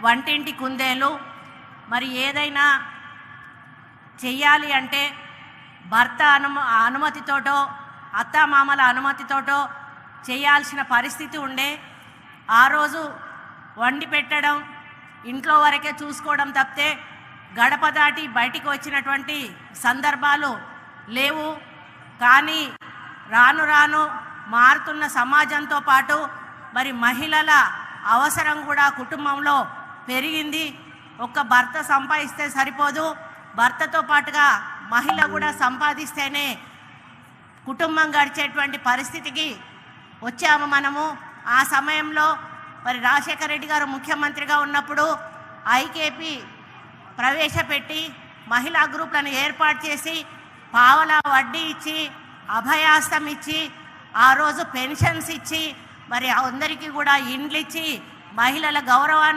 వంటింటి కుందేలు. మరి ఏదైనా చెయ్యాలి అంటే భర్త అనుమతితోటో అత్తామామల అనుమతితోటో చేయాల్సిన పరిస్థితి ఉండే. ఆ రోజు వండి పెట్టడం, ఇంట్లో వరకే చూసుకోవడం తప్పితే గడప దాటి బయటికి వచ్చినటువంటి సందర్భాలు లేవు. కానీ రాను రాను మారుతున్న సమాజంతో పాటు మరి మహిళల అవసరం కూడా కుటుంబంలో పెరిగింది. ఒక్క భర్త సంపాదిస్తే సరిపోదు, భర్తతో పాటుగా మహిళ కూడా సంపాదిస్తేనే కుటుంబం గడిచేటువంటి పరిస్థితికి వచ్చాము మనము. ఆ సమయంలో మరి రాజశేఖర రెడ్డి గారు ముఖ్యమంత్రిగా ఉన్నప్పుడు ఐకేపీ ప్రవేశపెట్టి మహిళా గ్రూపులను ఏర్పాటు చేసి పావలా వడ్డీ ఇచ్చి అభయాస్తం ఇచ్చి ఆ రోజు పెన్షన్స్ ఇచ్చి మరి అందరికీ కూడా ఇండ్లు ఇచ్చి మహిళల గౌరవాన్ని